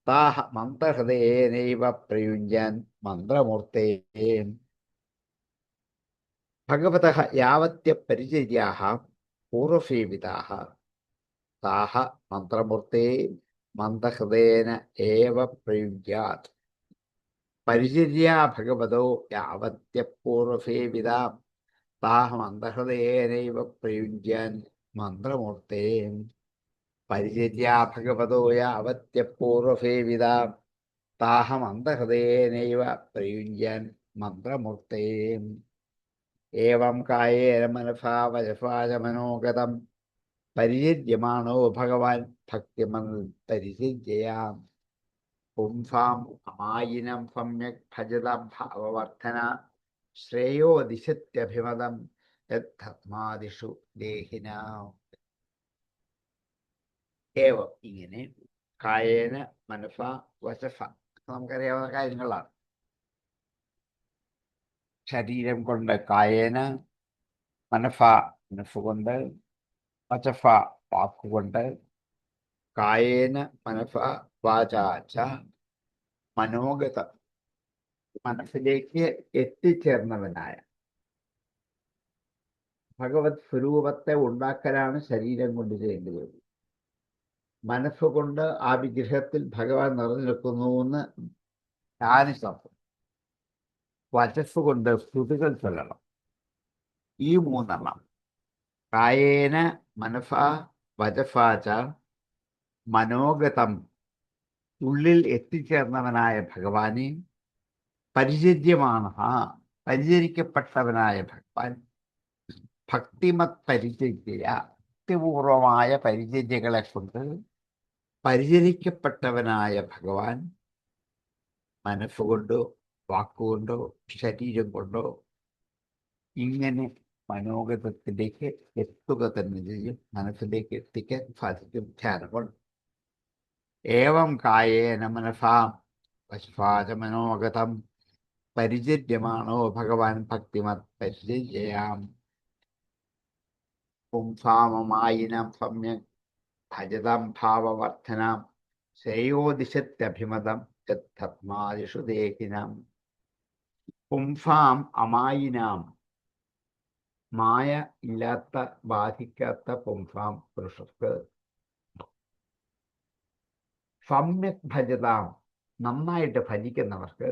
താഹ മന്ത്രഹൃദയേനൈവ പ്രയുഞ്ജാൻ മന്ത്രമൂർത്തേ. ഭഗവതഃ യാവത്യ പരിചര്യാഃ പൂർവസേവിതാഃ താഹ മന്ത്രമൂർത്തേ മന്ത്രഹൃദയേന ഏവ പ്രയുഞ്ജാത്. പരിചര്യ ഭഗവതോ യാവത്യപൂർവസേവിത താഹ മന്ത്രഹൃദയേനൈവ പ്രയുഞ്ജാൻ മന്ത്രമൂർത്തേ. പരിചര്യ ഭഗവതോ യാവത്യപൂർവസേവിത താഹ മന്ത്രഹൃദയേനൈവ പ്രയുഞ്ജാൻ മന്ത്രമൂർത്തേ. ഏവം കായേന മനസാ വചസാ ച മനോഗതം പരിചര്യമാണോ ഭഗവാൻ ഭക്തിമൻ പരിചര്യാം. പുംസാം അമായിനം സമ്യക് ഭജത ഭാവവർദ്ധന ശ്രേയോ ദിശത്യഭിമതം യദ്ധർമാദിഷു ദേഹിനാം. ഏവം ഇങ്ങനെ കായേന മനസ വചസ നമുക്കറിയാവുന്ന കാര്യങ്ങളാണ്. ശരീരം കൊണ്ട് കായേന, മനസ മനസ്സുകൊണ്ട്, വചസ വാക്കുകൊണ്ട്, കായേന മനസ വാചാച മനോഗത മനസ്സിലേക്ക് എത്തിച്ചേർന്നവനായ ഭഗവത് സ്വരൂപത്തെ ഉണ്ടാക്കലാണ് ശരീരം കൊണ്ട് ചെയ്യേണ്ടത്. മനസ്സുകൊണ്ട് ആ വിഗ്രഹത്തിൽ ഭഗവാൻ നിറഞ്ഞു നിൽക്കുന്നു എന്ന് ധ്യാനിച്ചു. വചസ്സുകൊണ്ട് സ്തുതികൾ ചൊല്ലണം. ഈ 3 കായേന മനസാ വചസാച മനോഗതം ഉള്ളിൽ എത്തിച്ചേർന്നവനായ ഭഗവാനെ പരിചര്യമാണ് പരിചരിക്കപ്പെട്ടവനായ ഭഗവാൻ ഭക്തിമത് പരിചര്യ ഭക്തിപൂർവമായ പരിചര്യകളെ കൊണ്ട് പരിചരിക്കപ്പെട്ടവനായ ഭഗവാൻ മനസ്സുകൊണ്ടോ വാക്കുകൊണ്ടോ ശരീരം കൊണ്ടോ ഇങ്ങനെ മനോഗതത്തിലേക്ക് എത്തുക തന്നെ ചെയ്യും. മനസ്സിലേക്ക് എത്തിക്കാൻ സാധിക്കും ധ്യാനം കൊണ്ട്. ഏവം കായേന മനസാ വശാച മനോഗതം പരിചര്യമാണോ ഭഗവാൻ ഭക്തിമത് പരിചര്യാം പുംസാമമായിനം സമ്യക് ഭജതാം ഭാവവർദ്ധനാം ശ്രേയോദിശത്യഭിമതം യദ്ധർമാദിഷു ദേഹിനാം. പുംസാം അമായിനാം, മായ ഇല്ലാത്ത ബാധിക്കാത്ത പുംസാം പുരുഷർക്ക്, സമ്യക് ഭജതാം നന്നായിട്ട് ഭജിക്കുന്നവർക്ക്,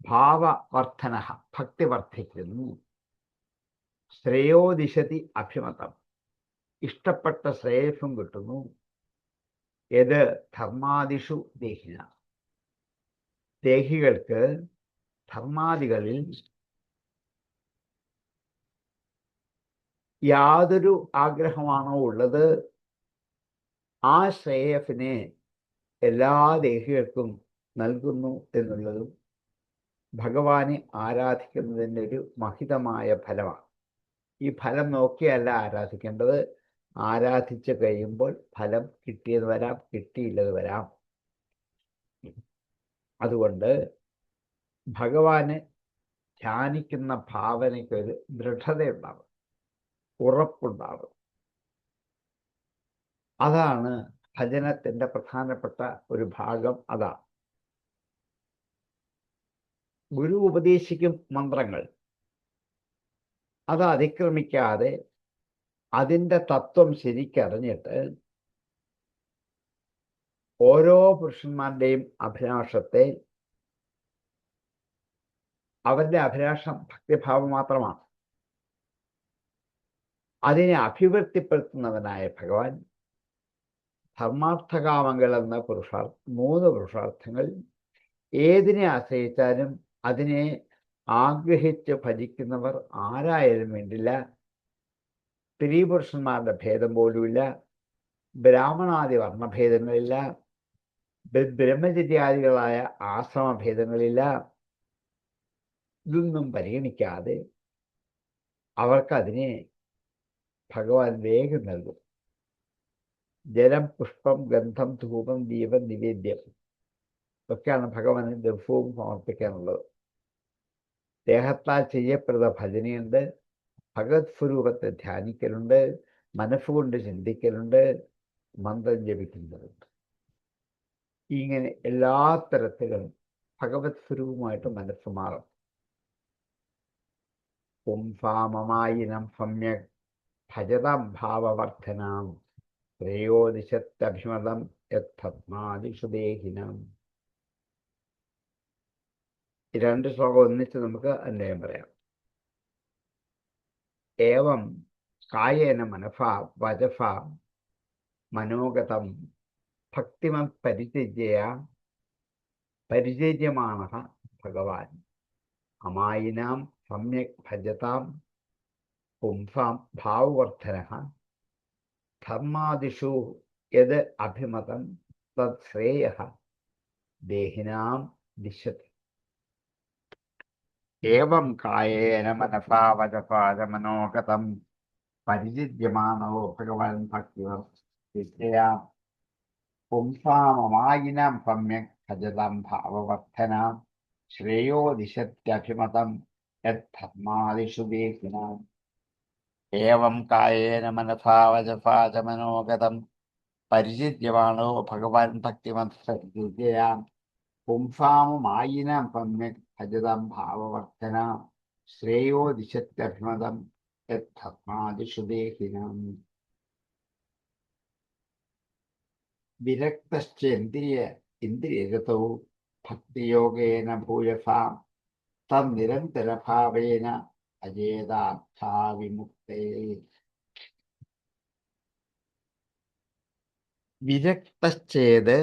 ഭാവവർദ്ധന ഭക്തി വർദ്ധിക്കുന്നു, ശ്രേയോദിശതി അഭിമതം ഇഷ്ടപ്പെട്ട ശ്രേയസ്സും കിട്ടുന്നു, ഏത് ധർമാദിഷു ദേഹിന ദേഹികൾക്ക് ധർമാദികളിൽ യാതൊരു ആഗ്രഹമാണോ ഉള്ളത് ആ ശ്രേയസിനെ എല്ലാ ദേഹികൾക്കും നൽകുന്നു എന്നുള്ളതും ഭഗവാനെ ആരാധിക്കുന്നതിൻ്റെ ഒരു മഹിതമായ ഫലമാണ്. ഈ ഫലം നോക്കിയല്ല ആരാധിക്കേണ്ടത്. ആരാധിച്ച് കഴിയുമ്പോൾ ഫലം കിട്ടിയത് വരാം, കിട്ടിയില്ലത് വരാം. അതുകൊണ്ട് ഭഗവാനെ ധ്യാനിക്കുന്ന ഭാവനയ്ക്കൊരു ദൃഢതയുണ്ടാവും, ഉറപ്പുണ്ടാവും. അതാണ് ഭജനത്തിൻ്റെ പ്രധാനപ്പെട്ട ഒരു ഭാഗം. അതാണ് ഗുരു ഉപദേശിക്കും മന്ത്രങ്ങൾ, അത് അതിക്രമിക്കാതെ അതിൻ്റെ തത്വം ശരിക്കറിഞ്ഞിട്ട് ഓരോ പുരുഷന്മാരുടെയും അഭിലാഷത്തെ, അവരുടെ അഭിലാഷം ഭക്തിഭാവം മാത്രമാണ്, അതിനെ അഭിവൃദ്ധിപ്പെടുത്തുന്നവനായ ഭഗവാൻ ധർമാർത്ഥകാമങ്ങൾ എന്ന 3 പുരുഷാർത്ഥങ്ങൾ ഏതിനെ ആശ്രയിച്ചാലും അതിനെ ആഗ്രഹിച്ച് ഭജിക്കുന്നവർ ആരായാലും വേണ്ടില്ല. സ്ത്രീ പുരുഷന്മാരുടെ ഭേദം പോലുമില്ല, ബ്രാഹ്മണാദി വർണ്ണഭേദങ്ങളില്ല, ബ്രഹ്മചര്യാദികളായ ആശ്രമഭേദങ്ങളില്ല. ഇതൊന്നും പരിഗണിക്കാതെ അവർക്കതിനെ ഭഗവാൻ വേഗം നൽകും. ജലം, പുഷ്പം, ഗന്ധം, ധൂപം, ദീപം, നിവേദ്യം ഒക്കെയാണ് ഭഗവാന് ദിവസവും സമർപ്പിക്കാനുള്ളത്. ദേഹത്താൽ ചെയ്യപ്പെടുന്ന ഭജനയുണ്ട്, ഭഗവത് സ്വരൂപത്തെ ധ്യാനിക്കലുണ്ട്, മനസ്സുകൊണ്ട് ചിന്തിക്കലുണ്ട്, മന്ത്രം ജപിക്കുന്നുണ്ട്. ഇങ്ങനെ എല്ലാ തരത്തിലും ഭഗവത് സ്വരൂപമായിട്ട് മനസ്സ് മാറും. പുംസാമമായിനം സമ്യക് ഭജതാം ഭാവവർദ്ധനാം ശ്രേയോദിശത്യഭിമതം യദ്ധർമാദിഷു ദേഹിനാം. 2 ശ്ലോകം ഒന്നിച്ച് നമുക്ക് അന്വയം പറയാം. ഏവം കായേന മനസാ വചസാ മനോഗതം ഭക്തിമത് പരിചര്യമാണഃ ഭഗവാൻ അമായിനാം സമ്യക് ഭജതാം പുംസാം ഭാവവർദ്ധനഃ ധർമാദിഷു യത് അഭിമതം തത് ശ്രേയഃ ദേഹിനാം ദിശതി. ഏവം കായേന മനസാ വചസാ മനോഗതം പരിചര്യമാണോ ഭഗവാൻ ഭക്തിവർദ്ധയാ പുംസാമമായിനാം സമ്യക് ഭജതാം ഭാവവർദ്ധനാം ശ്രേയോദിശത്യഭിമതം യദ്ധർമാദിഷു ദേഹിനാം. ഏവം കായേന മനസാ വചസാ മനോഗതം പരിചര്യമാണോ ഭഗവാൻ ഭക്തിവർദ്ധയാ പുംസാമമായിനാം സമ്യക് ഭജതാം ഭാവവർദ്ധനാം ശ്രേയോദിശത്യഭിമതം യദ്ധർമാദിഷു ദേഹിനാം. വിരക്തശ്ച ഇന്ദ്രിയഗതോ ഭക്തിയോഗേന ഭൂയസാം തന്നിരന്തരഭാവേന അജേതാർത്ഥാവിമുക്തേ. വിരക്തശ്ചേത്,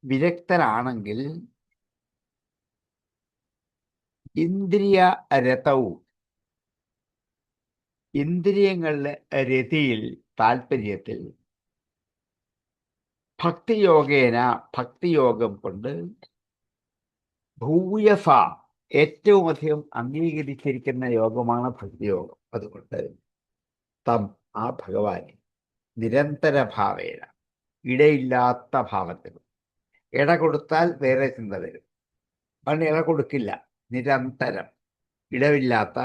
വിരക്തനാണെങ്കിൽ ഇന്ദ്രിയ രതവും, ഇന്ദ്രിയങ്ങളുടെ രതിയിൽ, താല്പര്യത്തിൽ, ഭക്തിയോഗേന, ഭക്തിയോഗം കൊണ്ട്, ഭൂയസ, ഏറ്റവും അധികം അംഗീകരിച്ചിരിക്കുന്ന യോഗമാണ് ഭക്തിയോഗം. അതുകൊണ്ട് തം, ആ ഭഗവാൻ, നിരന്തരഭാവേന, ഇടയില്ലാത്ത ഭാവത്തിൽ, ഇട കൊടുത്താൽ വേറെ ചിന്ത വരും, അവൻ ഇട കൊടുക്കില്ല. നിരന്തരം, ഇടവില്ലാത്ത,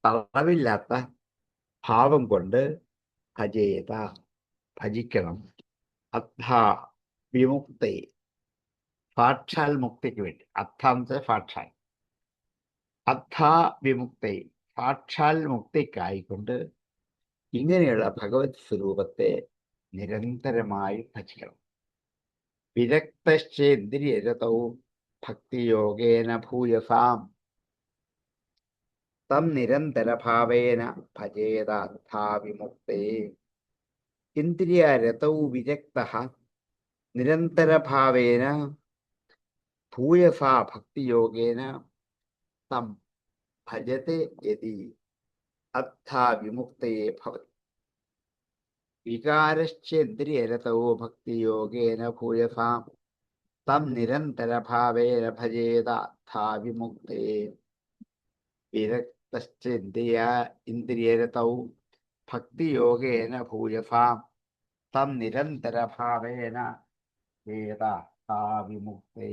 തളവില്ലാത്ത ഭാവം കൊണ്ട് ഭജേത, ഭജിക്കണം. അദ്ധാ വിമുക്തി, സാക്ഷാൽ മുക്തിക്ക് വേണ്ടി. അർത്ഥാന്ത സാക്ഷാൽ, അദ്ധാ വിമുക്തി, സാക്ഷാൽ മുക്തിക്കായിക്കൊണ്ട് ഇങ്ങനെയുള്ള ഭഗവത് സ്വരൂപത്തെ നിരന്തരമായി ഭജിക്കണം. വിരക്തശ്ചേന്ദ്രിയരതവും ഭക്തിയോഗേന ഭൂയസാം തം നിരന്തരഭാവേന ഭജേത അർത്ഥാ വിമുക്തേ. ഇന്ദ്രിയരതൗ വിരക്തഃ നിരന്തരഭാവേന ഭൂയസാ ഭക്തിയോഗേന തം ഭജത്തെ യതി അർത്ഥാ വിമുക്തേ ഭവതി. വികാരശ്ചേന്ദ്രിയരതോ ഭക്തിയോഗേന ഭൂയസാം തം നിരന്തരഭാവേന ഭജേത അർത്ഥാ വിമുക്തേ. വിരക്തശ്ചേന്ദ്രിയരതൗ ഭക്തിയോഗേന ഭൂയസാം തം നിരന്തരഭാവേന ഭജേത അർത്ഥാ വിമുക്തേ.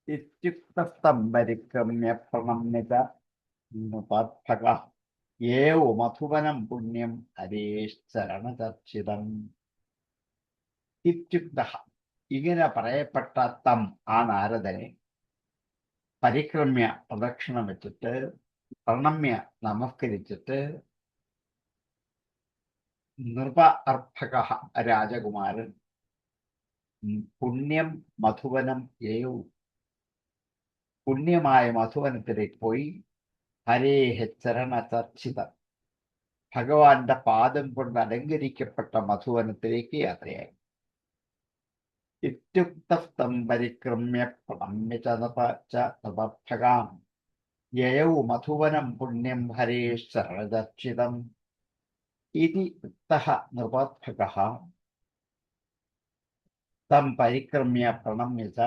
ഇത്യുക്തസ്തം പരിക്രമ്യ പ്രണമ്യത പാർത്ഥകഃ ഏവ മധുവനം പുണ്യം ഹരേശ്ചരണചർച്ചിതം. ഇത്യുക്തഃ, ഇങ്ങനെ പറയപ്പെട്ട തം, ആ നാരദനെ, പരിക്രമ്യ, പ്രദക്ഷിണം വെച്ചിട്ട്, പ്രണമ്യ, നമസ്കരിച്ചിട്ട്, നൃപ അർഭകഃ, രാജകുമാരൻ, പുണ്യം മധുവനം ഏവ, പുണ്യമായ മധുവനത്തിലേക്ക് പോയി, ഹരേഹ ചരണചർച്ചിതം, ഭഗവാന്റെ പാദം കൊണ്ട് അലങ്കരിക്കപ്പെട്ട മധുവനത്തിലേക്ക് യാത്രയായി. ഇത്യുക്തസ്തം പരിക്രമ്യ പ്രണമ്യ ച നൃപർഭകാം യയൗ മധുവനം പുണ്യം ഹരേശ്ചരണചർച്ചിതം. ഇതി ഉക്തഃ നൃപർഭകഃ തം പരിക്രമ്യ പ്രണമ്യ ച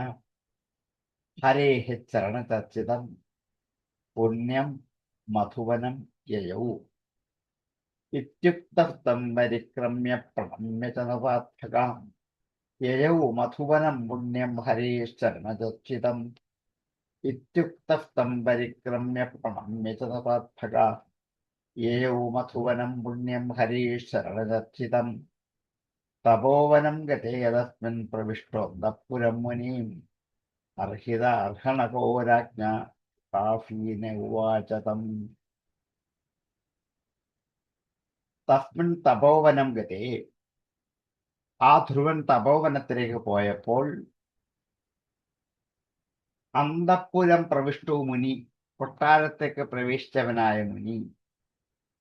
ഹരേഹ ചരണചർച്ചിതം പുണ്യം മധുവനം യയൗ. ഇത്യുക്തസ്തം പരിക്രമ്യ പ്രണമ്യ ച നൃപർഭകാം യയൗ മധുവനം പുണ്യം ഹരേശ്ചരണചർച്ചിതം. ഇത്യുക്തസ്തം പരിക്രമ്യ പ്രണമ്യ ച നൃപർഭകാം യയൗ മധുവനം പുണ്യം ഹരേശ്ചരണചർച്ചിതം. തപോവനം ഗതേ തസ്മിൻ പ്രവിഷ്ടോന്തഃപുരം മുനിം അർഹിത അർഹണകോ രാജ്ഞ കാഫീന ഉവാച തം. തസ്മിൻ തപോവനം ഗതേ, ആ ധ്രുവൻ തപോവനത്തിലേക്ക് പോയപ്പോൾ, അന്തഃപുരം പ്രവിഷ്ടു മുനി, കൊട്ടാരത്തേക്ക് പ്രവേശിച്ചവനായ മുനി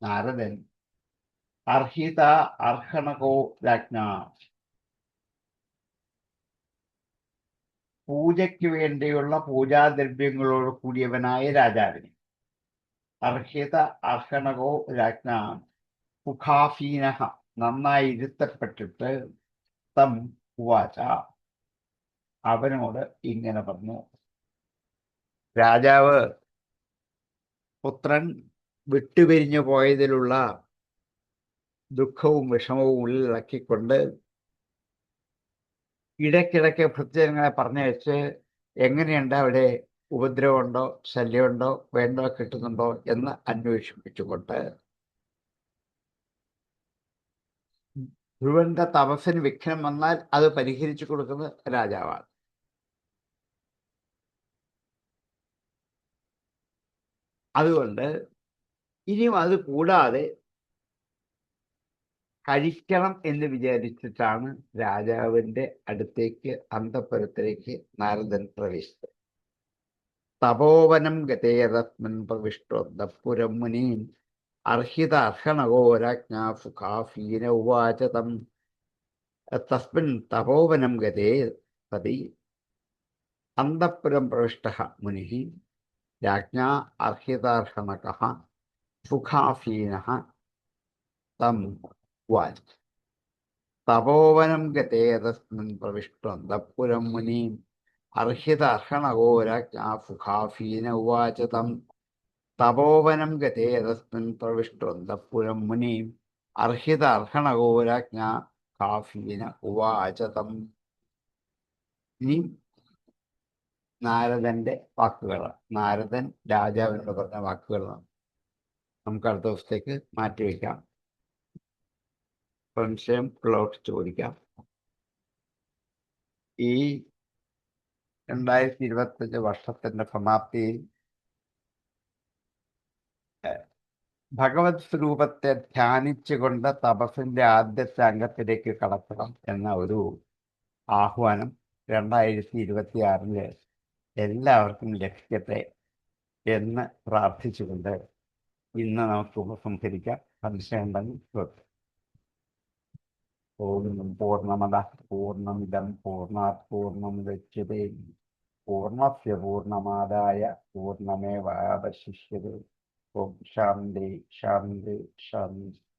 നാരദൻ, അർഹിത അർഹണകോ രാജ്ഞ, പൂജയ്ക്ക് വേണ്ടിയുള്ള പൂജാദ്രവ്യങ്ങളോട് കൂടിയവനായ രാജാവിനെ, അർഹിത അർഹണകോ രാജ്ഞ സുഖാസീന, നന്നായി ഇരുത്തപ്പെട്ടിട്ട്, തം ഉവാച, അവനോട് ഇങ്ങനെ പറഞ്ഞു. രാജാവ് പുത്രൻ വിട്ടുപിരിഞ്ഞു പോയതിലുള്ള ദുഃഖവും വിഷമവും ഉള്ളിലടക്കിക്കൊണ്ട് ഇടയ്ക്കിടയ്ക്ക് ഭൃത്യജനങ്ങളെ പറഞ്ഞയച്ച് എങ്ങനെയുണ്ട്, അവിടെ ഉപദ്രവമുണ്ടോ, ശല്യമുണ്ടോ, വേണ്ടോ, കിട്ടുന്നുണ്ടോ എന്ന് അന്വേഷിപ്പിച്ചുകൊണ്ട് ധ്രുവന്റെ തപസ്സിന് വിഘ്നം വന്നാൽ അത് പരിഹരിച്ചു കൊടുക്കുന്നത് രാജാവാണ്. അതുകൊണ്ട് ഇനിയും അത് കൂടാതെ കഴിക്കണം എന്ന് വിചാരിച്ചിട്ടാണ് രാജാവിന്റെ അടുത്തേക്ക് അന്തഃപുരത്തിലേക്ക് നാരദൻ പ്രവേശിച്ചത്. തപോവനം ഗതേതസ്മിൻ പ്രവിഷ്ടോന്തഃപുരം മുനീൻ അർഹിത അർഹണഘോരാജ്ഞാ സുഖാഫീന ഉവാച തം. തസ്മിൻ തപോവനം ഗതേ സതി അന്തഃപുരം പ്രവിഷ്ടഃ മുനിഃ രാജ്ഞാ അർഹിതാർഹണകഃ സുഖാഫീനഃ തം ഉവാച. തപോവനം ഗതേതസ്മിൻ പ്രവിഷ്ടോന്തഃപുരം മുനീം അർഹിത അർഹണഘോരാജ്ഞാ സുഖാഫീന ഉവാച തം. തപോവനം ഗതേതസ്മിൻ പ്രവിഷ്ടോന്തഃപുരം മുനീം അർഹിത അർഹണഘോരാജ്ഞാ സുഖാഫീന ഉവാച തം. ഇനി നാരദന്റെ വാക്കുകളാണ്. നാരദൻ രാജാവിനോട് പറഞ്ഞ വാക്കുകളാണ്. നമുക്ക് അടുത്ത ദിവസത്തേക്ക് മാറ്റിവെക്കാം. സംശയം ഉള്ളവർക്ക് ചോദിക്കാം. ഈ 2025 വർഷത്തിന്റെ സമാപ്തിയിൽ ഭഗവത് സ്വരൂപത്തെ ധ്യാനിച്ചുകൊണ്ട് തപസ്സിന്റെ ആദ്യത്തെ അംഗത്തിലേക്ക് കടക്കണം എന്ന ഒരു ആഹ്വാനം 2026 എല്ലാവർക്കും ലഭിക്കട്ടെ എന്ന് പ്രാർത്ഥിച്ചുകൊണ്ട് ഇന്ന് നമുക്ക് ഉപസംഹരിക്കാം. സംശയം ഉണ്ടെങ്കിൽ ചോദിക്കാം. ഓം പൂർണ്ണമദഃ പൂർണ്ണമിദം പൂർണ്ണാത് പൂർണ്ണമുദച്യതേ പൂർണ്ണസ്യ പൂർണ്ണമാദായ പൂർണ്ണമേവാവശിഷ്യതേ. ഓം ശാന്തി ശാന്തി ശാന്തി.